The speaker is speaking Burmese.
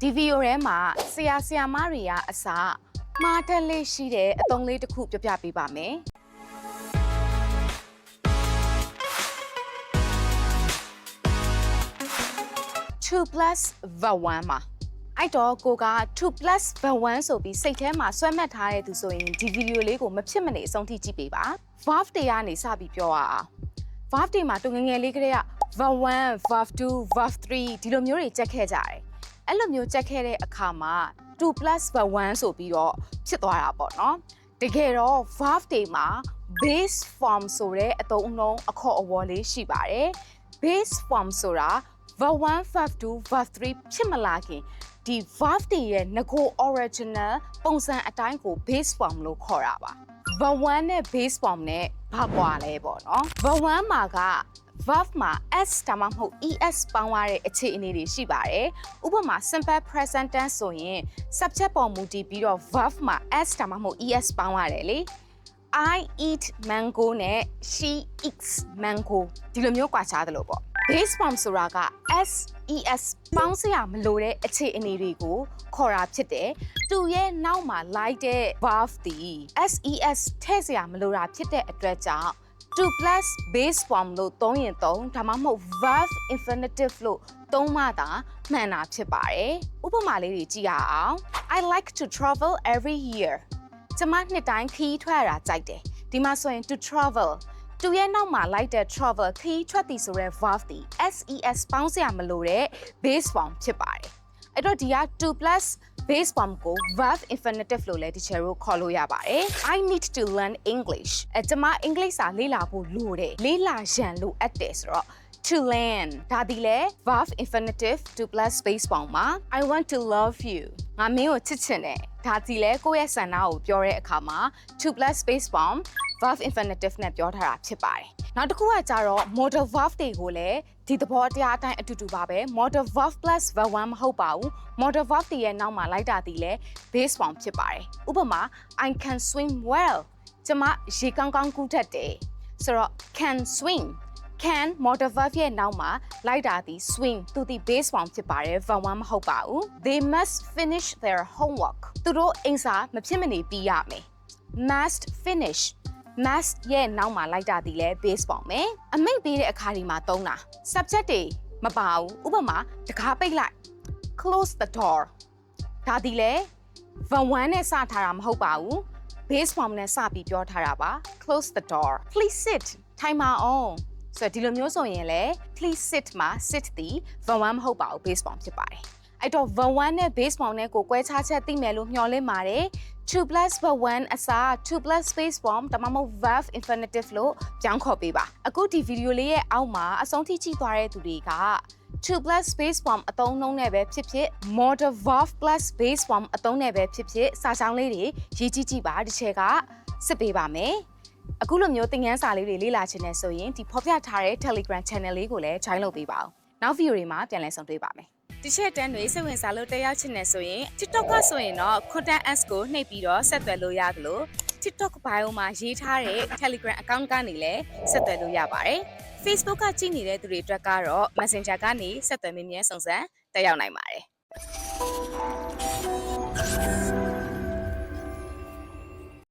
ဒီဗီဒီယိုထဲမှာဆရာမတွေကအစမှားတက်လေးရှိတဲ့အသုံးလေးတစ်ခုပြပြပေးပါမယ်2 plus verb 1မှာအဲ့တော့ကိုက2 plus verb 1ဆိုပြီးစိတ်ထဲမှာဆွဲမှတ်ထားတဲ့သူဆိုရင်ဒီဗီဒီယိုလေးကိုမဖြစ်မနေအဆုံးထိကြည့်ပေးပါ verb တွေကနေစပြီးပြောရအောင် verb တွေမှာတူငယ်ငယ်လေးကလေးက verb 1 verb 2 verb 3ဒီလိုမျိုးတွေကြက်ခဲ့ကြတယ်အဲ့လိုမျိုးကြက်ခဲ့တဲ့အခါမှာ2 plus verb 1ဆိုပြီးတော့ဖြစ်သွားတာပေါ့နော်တကယ်တော့ verb တွေမှာ base form ဆိုတဲ့အသုံးအနှုန်းအခေါ်အဝေါ်လေးရှိပါတယ် base form ဆိုတာ verb 1 verb 2 verb 3ဖြစ်မလာခင်ဒီ verb တွေရဲ့ငကို original ပုံစံအတိုင်းကို base form လို့ခေါ်တာပါ verb 1နဲ့ base form နဲ့ဘာကွာလဲပေါ့နော် verb 1မှာက verb မှာ s ဒါမှမဟုတ် es ပေါင်းရတဲ့အခြေအနေတွေရှိပါတယ်ဥပမာ simple present tense ဆိုရင် subject ပေါ်မူတည်ပြီးတော့ verb မှာ s ဒါမှမဟုတ် es ပေါင်းရတယ်လေ I eat mango နဲ့ she eats mango ဒီလိုမျိုးကွာခြားတယ်လို့ပေါ့ base form ဆိုတာက s es ပေါင်းစရာမလိုတဲ့အခြေအနေတွေကိုခေါ်တာဖြစ်တယ်သူရဲ့နောက်မှာလိုက်တဲ့ verb ဒီ ses ထည့်စရာမလိုတာဖြစ်တဲ့အတွက်ကြောင့်2 plus base form လို့သုံးရင်သုံးဒါမှမဟုတ် verb infinitive လို့သုံးမှသာမှန်တာဖြစ်ပါတယ်ဥပမာလေးတွေကြည့်ရအောင် I like to travel every year ကျွန်မနှစ်တိုင်းခရီးထွက်ရတာကြိုက်တယ်ဒီမှာဆိုရင် to travel သူရဲ့နောက်မှာလိုက်တဲ့ travel ခရီးထွက်သည်ဆိုတဲ့ verb ဒီ ses ပေါင်းစရာမလိုတဲ့ base form ဖြစ်ပါတယ်အဲ့တော့ဒီက2 plus base form ကို verb infinitive လို့လည်း teacher တို့ခေါ်လို့ရပါတယ် I need to learn English ကျွန်မအင်္ဂလိပ်စာလေ့လာဖို့လိုတယ်လေ့လာရန်လိုအပ်တယ်ဆိုတော့ to learn ဒါဒီလေ verb infinitive 2 plus base form မှာ I want to love you ငါမင်းကိုချစ်ချင်တယ်ဒါဒီလေကိုယ့်ရဲ့ဆန္ဒကိုပြောတဲ့အခါမှာ2 plus base form verb infinitive နဲ့ပြောထားတာဖြစ်ပါတယ်နောက်တစ်ခုကကြတော့ modal verb တွေကိုလည်းဒီသဘောတရားအတိုင်းအတူတူပါပဲ modal verb plus verb 1မဟုတ်ပါဘူး modal verb တွေရဲ့နောက်မှာလိုက်တာဒီလေ base form ဖြစ်ပါတယ်ဥပမာ I can swim well ကျွန်မရေကောင်းကောင်းကူးတတ်တယ်ဆိုတော့ can swim can modal verb ရဲ့နောက်မှာလိုက်တာဒီ swim သူဒီ base form ဖြစ်ပါတယ် verb 1မဟုတ်ပါဘူး they must finish their homework သူတို့အင်စာမဖြစ်မနေပြီးရမယ် must finish must ရဲ့နောက်မှာလိုက်တာဒီလဲ base form ပဲအမိန့်ပေးတဲ့အခါဒီမှာသုံးတာ subject တွေမပါဘူးဥပမာတကားပိတ်လိုက် close the door ဒါဒီလဲ verb 1နဲ့စထားတာမဟုတ်ပါဘူး base form နဲ့စပြီးပြောထားတာပါ close the door please sit ထိုင်ပါအောင်ဆိုတော့ဒီလိုမျိုးဆိုရင်လေ please sit မှာ sit ဒီ verb 1မဟုတ်ပါဘူး base form ဖြစ်ပါတယ်အဲ့တော့ verb 1နဲ့ base form နဲ့ကိုကွဲခြားချက်သိမယ်လို့မျှော်လင့်ပါတယ်2 plus verb 1အစား2 plus base form ဒါမှမဟုတ် verb infinitive လို့ပြောင်းခေါ်ပေးပါအခုဒီဗီဒီယိုလေးရဲ့အောက်မှာအဆုံးထိကြည့်သွားတဲ့သူတွေက2 plus base form အသုံးနှုန်းနဲ့ပဲဖြစ်ဖြစ် modal verb plus base form အသုံးနဲ့ပဲဖြစ်ဖြစ်စာကြောင်းလေးတွေရေးကြည့်ကြည့်ပါတစ်ချက်ကစစ်ပေးပါမယ်အခုလိုမျိုးသင်ခန်းစာလေးတွေလေ့လာချင်တယ်ဆိုရင်ဒီဖော်ပြထားတဲ့ Telegram Channel လေးကိုလည်း join လုပ်ပေးပါဦးနောက်ဗီဒီယိုတွေမှာပြန်လည်ဆုံတွေ့ပါမယ်ဒီချက်တန်းတွေစိတ်ဝင်စားလို့တက်ရောက်ချင်တယ်ဆိုရင် TikTok ကဆိုရင်တော့ content ads ကိုနှိပ်ပြီးတော့ဆက်သွယ်လို့ရတယ်လို့ TikTok bio မှာရေးထားတဲ့ Telegram account ကနေလည်းဆက်သွယ်လို့ရပါတယ် Facebook ကကြည့်နေတဲ့သူတွေအတွက်ကတော့ Messenger ကနေဆက်သွယ်မြင်မြန်စုံစမ်းတက်ရောက်နိုင်ပါတယ်